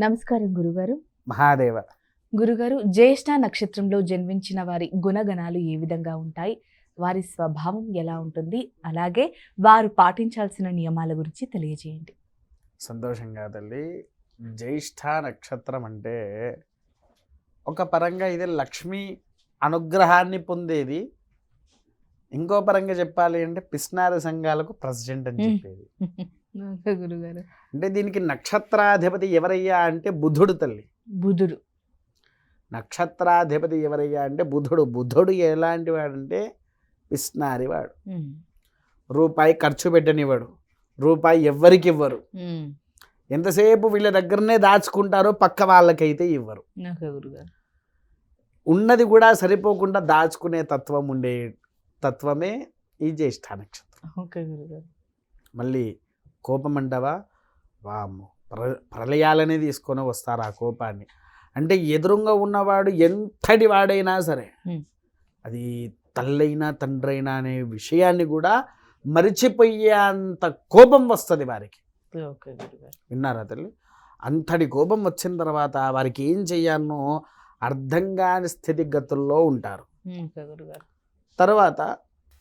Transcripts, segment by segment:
నమస్కారం గురుగారు. మహాదేవ. గురుగారు, జ్యేష్ఠ నక్షత్రంలో జన్మించిన వారి గుణగణాలు ఏ విధంగా ఉంటాయి, వారి స్వభావం ఎలా ఉంటుంది, అలాగే వారు పాటించాల్సిన నియమాల గురించి తెలియజేయండి. సంతోషంగా తల్లి. జ్యేష్ఠ నక్షత్రం అంటే ఒక పరంగా ఇది లక్ష్మి అనుగ్రహాన్ని పొందేది, ఇంకో పరంగా చెప్పాలి అంటే పిస్నారి సంఘాలకు ప్రెసిడెంట్ అని చెప్పేది. గురుగారు, అంటే దీనికి నక్షత్రాధిపతి ఎవరయ్యా అంటే బుధుడు తల్లి. బుధుడు నక్షత్రాధిపతి ఎవరయ్యా అంటే బుధుడు. బుధుడు ఎలాంటి వాడంటే పిస్నారి వాడు. రూపాయి ఖర్చు పెట్టనివాడు, రూపాయి ఎవ్వరికి ఇవ్వరు, ఎంతసేపు వీళ్ళ దగ్గరనే దాచుకుంటారో పక్క వాళ్ళకైతే ఇవ్వరు. ఉన్నది కూడా సరిపోకుండా దాచుకునే తత్వం ఉండే తత్వమే ఈ జ్యేష్ఠ నక్షత్రం. మళ్ళీ కోపం అంటావా, వాము ప్రళయాలనే తీసుకొని వస్తారు ఆ కోపాన్ని. అంటే ఎదురుగా ఉన్నవాడు ఎంతటి వాడైనా సరే, అది తల్లైనా తండ్రైనా అనే విషయాన్ని కూడా మరిచిపోయేంత కోపం వస్తుంది వారికి. విన్నారా తల్లి? అంతటి కోపం వచ్చిన తర్వాత వారికి ఏం చెయ్యాలనో అర్థం కాని స్థితిగతుల్లో ఉంటారు. తర్వాత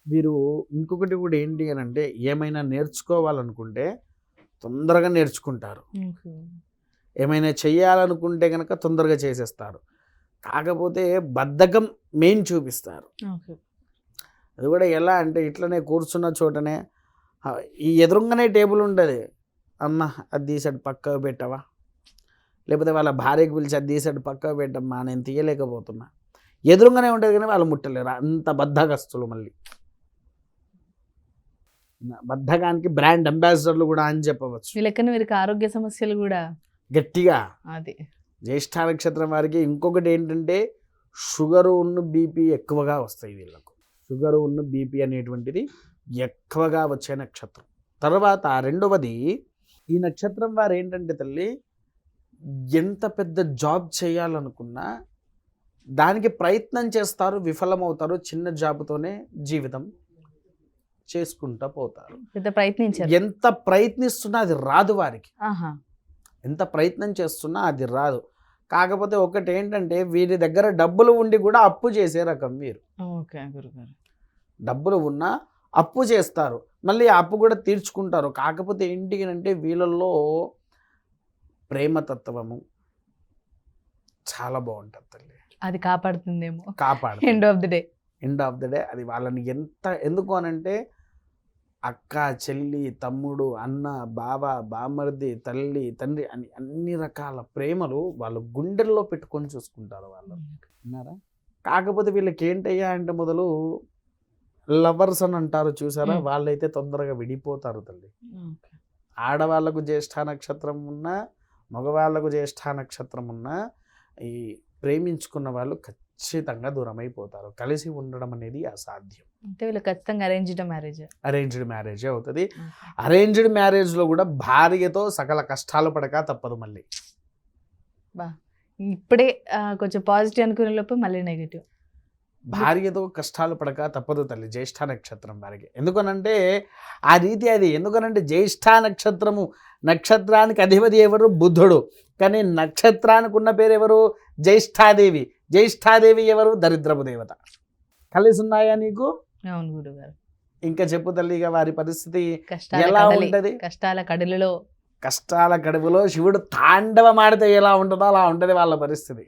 వీరు ఇంకొకటి కూడా ఏంటి అని అంటే, ఏమైనా నేర్చుకోవాలనుకుంటే తొందరగా నేర్చుకుంటారు, ఏమైనా చెయ్యాలనుకుంటే కనుక తొందరగా చేసేస్తారు. కాకపోతే బద్ధకం మెయిన్ చూపిస్తారు. అది కూడా ఎలా అంటే, ఇట్లనే కూర్చున్న చోటనే ఈ ఎదురుగానే టేబుల్ ఉంటుంది, అమ్మ అది తీసాడు పక్కకు పెట్టవా, లేకపోతే వాళ్ళ భార్యకు పిలిచి అది తీసాడు పక్కకు పెట్టమ్మా, నేను తీయలేకపోతున్నా, ఎదురుగానే ఉంటుంది కానీ వాళ్ళు ముట్టలేరు. అంత బద్ధకస్తులు. మళ్ళీ బద్ధకానికి బ్రాండ్ అంబాసిడర్లు కూడా అని చెప్పవచ్చు. వీళ్ళకన్నా వీరికి ఆరోగ్య సమస్యలు కూడా గట్టిగా. అది జ్యేష్ఠ నక్షత్రం వారికి ఇంకొకటి ఏంటంటే, షుగరు ఉన్న బీపీ ఎక్కువగా వస్తాయి వీళ్ళకు. షుగరు ఉన్న బీపీ అనేటువంటిది ఎక్కువగా వచ్చే నక్షత్రం. తర్వాత రెండవది, ఈ నక్షత్రం వారు ఏంటంటే తల్లి, ఎంత పెద్ద జాబ్ చేయాలనుకున్నా దానికి ప్రయత్నం చేస్తారు, విఫలమవుతారు. చిన్న జాబుతోనే జీవితం చేసుకుంటూ పోతారు. ఎంత ప్రయత్నిస్తున్నా అది రాదు వారికి. ఎంత ప్రయత్నం చేస్తున్నా అది రాదు. కాకపోతే ఒకటి ఏంటంటే, వీరి దగ్గర డబ్బులు ఉండి కూడా అప్పు చేసే రకం వీరు. డబ్బులు ఉన్నా అప్పు చేస్తారు, మళ్ళీ అప్పు కూడా తీర్చుకుంటారు. కాకపోతే ఏంటి అంటే, వీళ్ళల్లో ప్రేమతత్వము చాలా బాగుంటుంది తల్లి. అది కాపాడుతుందేమో. కాపాడు ఎండ్ ఆఫ్ ది డే అది వాళ్ళని ఎందుకు అనంటే, అక్క, చెల్లి, తమ్ముడు, అన్న, బావ, బామర్ది, తల్లి, తండ్రి అని అన్ని రకాల ప్రేమలు వాళ్ళు గుండెల్లో పెట్టుకొని చూసుకుంటారు వాళ్ళు. విన్నారా? కాకపోతే వీళ్ళకి ఏంటయ్యా అంటే, మొదలు లవర్స్ అని అంటారు చూసారా, వాళ్ళైతే తొందరగా విడిపోతారు తల్లి. ఆడవాళ్ళకు జ్యేష్ఠ నక్షత్రం ఉన్నా, మగవాళ్ళకు జ్యేష్ఠ నక్షత్రం ఉన్నా, ఈ ప్రేమించుకున్న వాళ్ళు ఖచ్చితంగా దూరం అయిపోతారు. కలిసి ఉండడం అనేది అసాధ్యం. అంటే వీళ్ళు ఖచ్చితంగా అరేంజ్డ్ మ్యారేజే అవుతుంది. అరేంజ్డ్ మ్యారేజ్లో కూడా భార్యతో సకల కష్టాలు పడక తప్పదు. మళ్ళీ ఇప్పుడే కొంచెం పాజిటివ్ అనుకునే లోపు మళ్ళీ నెగిటివ్. భార్యతో కష్టాలు పడక తప్పదు తల్లి జ్యేష్ఠ నక్షత్రం వారికి. ఎందుకనంటే ఆ రీతి అది. ఎందుకనంటే జ్యేష్ఠ నక్షత్రానికి అధిపతి ఎవరు? బుధుడు. కానీ నక్షత్రానికి ఉన్న పేరు ఎవరు? జ్యేష్ఠాదేవి. జ్యేష్ఠాదేవి ఎవరు? దరిద్రపు దేవత. కలిసి ఉన్నాయా నీకు? అవును గురుగారు. ఇంకా చెప్పు తల్లి, ఇక వారి పరిస్థితి ఎలా ఉంటది? కష్టాల కడుపులో శివుడు తాండవం ఆడితే ఎలా ఉంటుందో అలా ఉంటది వాళ్ళ పరిస్థితి.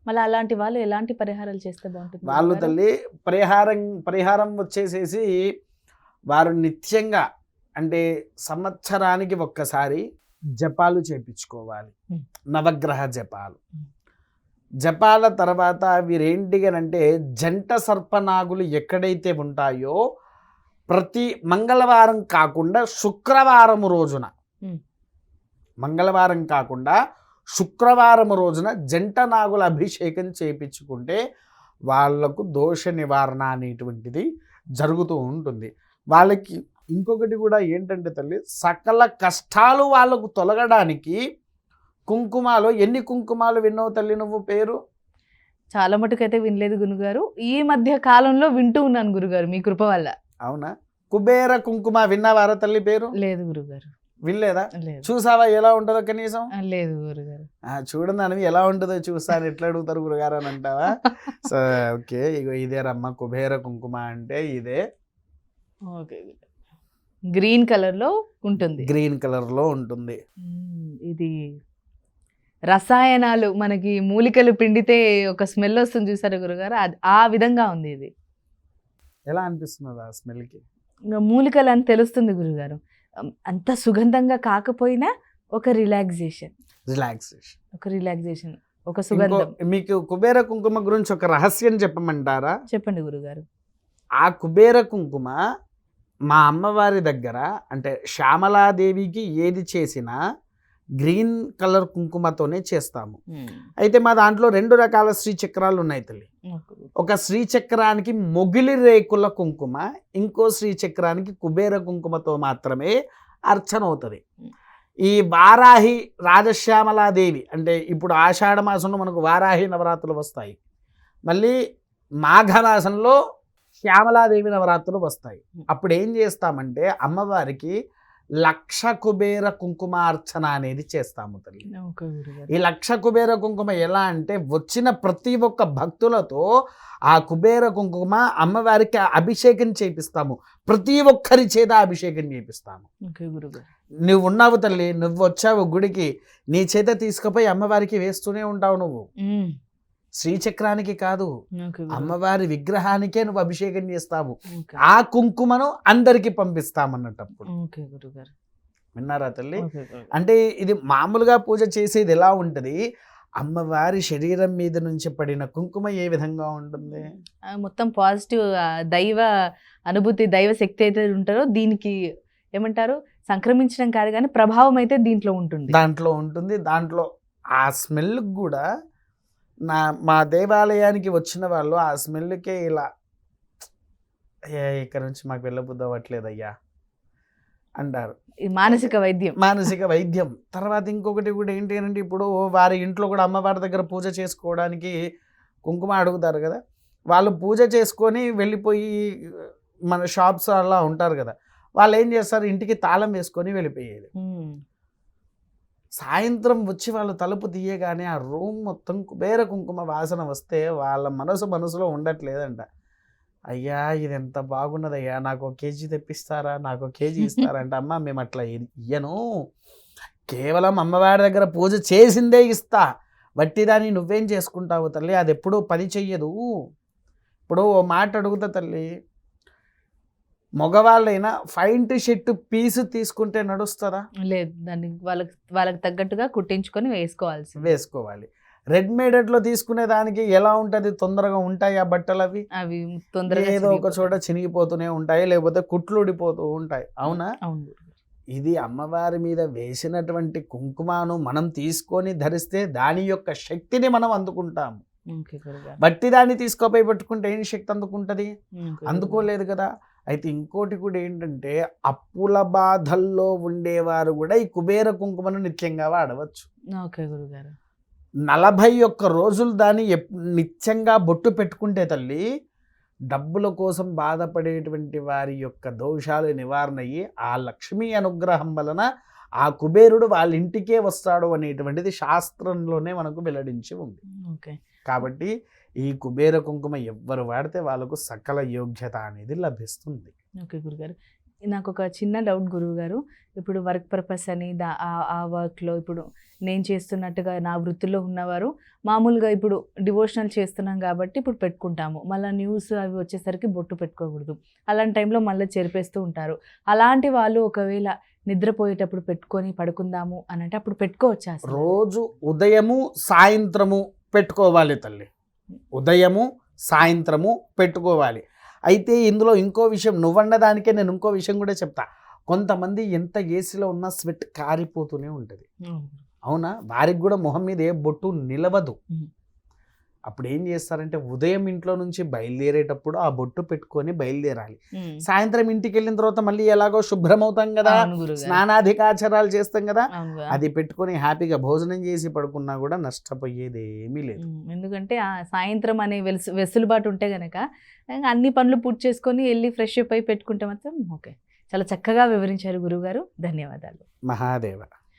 మళ్ళీ అలాంటి వాళ్ళు ఎలాంటి పరిహారాలు చేస్తే బాగుంటుంది? వాళ్ళు తల్లి పరిహారం వచ్చేసేసి, వారు నిత్యంగా అంటే సంవత్సరానికి ఒక్కసారి జపాలు చేపించుకోవాలి. నవగ్రహ జపాల తర్వాత వీరేంటిగనంటే, జంట సర్పనాగులు ఎక్కడైతే ఉంటాయో ప్రతి మంగళవారం కాకుండా శుక్రవారం రోజున జంట నాగుల అభిషేకం చేయించుకుంటే వాళ్లకు దోష నివారణ అనేటువంటిది జరుగుతూ ఉంటుంది. వాళ్ళకి ఇంకొకటి కూడా ఏంటంటే తల్లి, సకల కష్టాలు వాళ్ళకు తొలగడానికి కుంకుమాలు, ఎన్ని కుంకుమాలు విన్నావు తల్లి నువ్వు పేరు? చాలా మటుకైతే వినలేదు గురుగారు. ఈ మధ్య కాలంలో వింటూ ఉన్నాను గురుగారు, మీ కృప వల్ల. అవునా? కుబేర కుంకుమ విన్నావారా తల్లి పేరు? లేదు గురుగారు. వినలేదా? లేదు చూసావా ఎలా ఉంటుందో కనీసం? లేదు గురుగారు. చూడండి అని ఎలా ఉంటుందో చూసాను ఎట్లా అడుగుతారు గురుగారు అని అంటావా? సో ఓకే, ఇగో ఇదే రమ్మ కుబేర కుంకుమ అంటే ఇదే. ఓకే, గ్రీన్ కలర్ లో ఉంటుంది. గ్రీన్ కలర్ లో ఉంటుంది. ఇది రసాయనాలు మనకి మూలికలు పిండితే ఒక స్మెల్ వస్తుంది చూసారు గురుగారు, ఆ విధంగా ఉంది ఇది. ఎలా అనిపిస్తున్నది ఆ స్మెల్ కి? ఇంకా మూలికలు అని తెలుస్తుంది గురుగారు. అంత సుగంధంగా కాకపోయినా ఒక రిలాక్సేషన్, ఒక సుగంధం. మీకు కుబేర కుంకుమ గురించి ఒక రహస్యం చెప్పమంటారా? చెప్పండి గురుగారు. ఆ కుబేర కుంకుమ మా అమ్మవారి దగ్గర అంటే శ్యామలాదేవికి ఏది చేసినా గ్రీన్ కలర్ కుంకుమతోనే చేస్తాము. అయితే మా దాంట్లో 2 రకాల శ్రీచక్రాలు ఉన్నాయి తల్లి. ఒక శ్రీచక్రానికి మొగిలి రేకుల కుంకుమ, ఇంకో శ్రీచక్రానికి కుబేర కుంకుమతో మాత్రమే అర్చన అవుతుంది. ఈ వారాహి రాజశ్యామలాదేవి అంటే ఇప్పుడు ఆషాఢ మాసంలో మనకు వారాహి నవరాత్రులు వస్తాయి, మళ్ళీ మాఘమాసంలో శ్యామలాదేవి నవరాత్రులు వస్తాయి. అప్పుడు ఏం చేస్తామంటే అమ్మవారికి 1,00,000 కుబేర కుంకుమార్చన అనేది చేస్తాము తల్లి. ఈ 1,00,000 కుబేర కుంకుమ ఎలా అంటే వచ్చిన ప్రతి ఒక్క భక్తులతో ఆ కుబేర కుంకుమ అమ్మవారికి అభిషేకం చేపిస్తాము, ప్రతి ఒక్కరి చేత అభిషేకం చేపిస్తాము. నువ్వు ఉన్నావు తల్లి, నువ్వు వచ్చావు గుడికి, నీ చేత తీసుకుపోయి అమ్మవారికి వేస్తూనే ఉంటావు. నువ్వు శ్రీచక్రానికి కాదు, అమ్మవారి విగ్రహానికే నువ్వు అభిషేకం చేస్తావు. ఆ కుంకుమను అందరికి పంపిస్తామన్నటప్పుడు. విన్నారా తల్లి? అంటే ఇది మామూలుగా పూజ చేసేది ఎలా ఉంటది, అమ్మవారి శరీరం మీద నుంచి పడిన కుంకుమ ఏ విధంగా ఉంటుంది, మొత్తం పాజిటివ్ దైవ అనుభూతి, దైవ శక్తి అయితే ఉంటారో దీనికి ఏమంటారు, సంక్రమించడం కాదు కానీ ప్రభావం అయితే దాంట్లో ఉంటుంది. దాంట్లో ఆ స్మెల్ కూడా మా దేవాలయానికి వచ్చిన వాళ్ళు ఆ స్మెల్కే ఇలా ఇక్కడ నుంచి మాకు వెళ్ళబుద్ధి అవ్వట్లేదయ్యా అంటారు. మానసిక వైద్యం. తర్వాత ఇంకొకటి కూడా ఏంటి అంటే ఇప్పుడు వారి ఇంట్లో కూడా అమ్మవారి దగ్గర పూజ చేసుకోవడానికి కుంకుమ అడుగుతారు కదా, వాళ్ళు పూజ చేసుకొని వెళ్ళిపోయి మన షాప్స్ అలా ఉంటారు కదా, వాళ్ళు ఏం చేస్తారు, ఇంటికి తాళం వేసుకొని వెళ్ళిపోయేది. సాయంత్రం వచ్చి వాళ్ళు తలుపు తీయగానే ఆ రూమ్ మొత్తం కుబేర కుంకుమ వాసన వస్తే వాళ్ళ మనసులో ఉండట్లేదంట. అయ్యా ఇది ఎంత బాగున్నదయ్యా, నాకు 1 కేజీ తెప్పిస్తారా, నాకు 1 కేజీ ఇస్తారా అంటే, అమ్మ మేము అట్లా ఇయ్యను, కేవలం అమ్మవారి దగ్గర పూజ చేసిందే ఇస్తా, వట్టిదాన్ని నువ్వేం చేసుకుంటావు తల్లి, అది ఎప్పుడూ పని చెయ్యదు. ఇప్పుడు ఓ మాట అడుగుతా తల్లి, మగవాళ్ళైనా ఫైంట్ షర్ట్ పీసు తీసుకుంటే నడుస్తుందా? లేదు, దాన్ని వాళ్ళకి తగ్గట్టుగా కుట్టించుకొని వేసుకోవాలి. రెడీమేడ్లో తీసుకునే దానికి ఎలా ఉంటుంది, తొందరగా ఉంటాయి ఆ బట్టలు, అవి తొందరగా ఏదో ఒక చోట చినిగిపోతూనే ఉంటాయి, లేకపోతే కుట్లు ఊడిపోతూ ఉంటాయి. అవునా? ఇది అమ్మవారి మీద వేసినటువంటి కుంకుమను మనం తీసుకొని ధరిస్తే దాని యొక్క శక్తిని మనం అందుకుంటాము. బట్టి దాన్ని తీసుకోపోయి పెట్టుకుంటే ఏం శక్తి అందుకుంటుంది? అందుకోలేదు కదా. అయితే ఇంకోటి కూడా ఏంటంటే అప్పుల బాధల్లో ఉండేవారు కూడా ఈ కుబేర కుంకుమను నిత్యంగా వాడవచ్చు. 41 రోజులు దాన్ని నిత్యంగా బొట్టు పెట్టుకుంటే తల్లి, డబ్బుల కోసం బాధపడేటువంటి వారి యొక్క దోషాలు నివారణ అయ్యి ఆ లక్ష్మీ అనుగ్రహం వలన ఆ కుబేరుడు వాళ్ళ ఇంటికే వస్తాడు అనేటువంటిది శాస్త్రంలోనే మనకు వెల్లడించి ఉంది. కాబట్టి ఈ కుబేర కుంకుమ ఎవ్వరు వాడితే వాళ్ళకు సకల యోగ్యత అనేది లభిస్తుంది. ఓకే గురుగారు, నాకు ఒక చిన్న డౌట్ గురువుగారు, ఇప్పుడు వర్క్ పర్పస్ అని ఆ వర్క్లో ఇప్పుడు నేను చేస్తున్నట్టుగా నా వృత్తిలో ఉన్నవారు మామూలుగా ఇప్పుడు డివోషనల్ చేస్తున్నాం కాబట్టి ఇప్పుడు పెట్టుకుంటాము, మళ్ళీ న్యూస్ అవి వచ్చేసరికి బొట్టు పెట్టుకోకూడదు, అలాంటి టైంలో మళ్ళీ చెరిపేస్తూ ఉంటారు. అలాంటి వాళ్ళు ఒకవేళ నిద్రపోయేటప్పుడు పెట్టుకొని పడుకుందాము అని అంటే అప్పుడు పెట్టుకోవచ్చా? రోజు ఉదయము సాయంత్రము పెట్టుకోవాలి తల్లి, ఉదయము సాయంత్రము పెట్టుకోవాలి. అయితే ఇందులో ఇంకో విషయం, నువ్వన్నదానికే నేను ఇంకో విషయం కూడా చెప్తా. కొంతమంది ఎంత ఏసీలో ఉన్నా స్వెట్ కారిపోతూనే ఉంటుంది, అవునా? వారికి కూడా మొహం మీద ఏ బొట్టు నిలవదు. అప్పుడు ఏం చేస్తారంటే ఉదయం ఇంట్లో నుంచి బయలుదేరేటప్పుడు ఆ బొట్టు పెట్టుకొని బయలుదేరాలి. సాయంత్రం ఇంటికి వెళ్ళిన తర్వాత మళ్ళీ ఎలాగో శుభ్రం అవుతాం కదా, స్నానాధికాచారాలు చేస్తాం కదా, అది పెట్టుకొని హ్యాపీగా భోజనం చేసి పడుకున్నా కూడా నష్టపోయేది ఏమీ లేదు. ఎందుకంటే ఆ సాయంత్రం అనే వెసులుబాటు ఉంటే గనక అన్ని పనులు పూర్తి చేసుకొని వెళ్ళి ఫ్రెష్ అప్ అయి పెట్టుకుంటే మాత్రం ఓకే. చాలా చక్కగా వివరించారు గురువుగారు. ధన్యవాదాలు. మహాదేవ.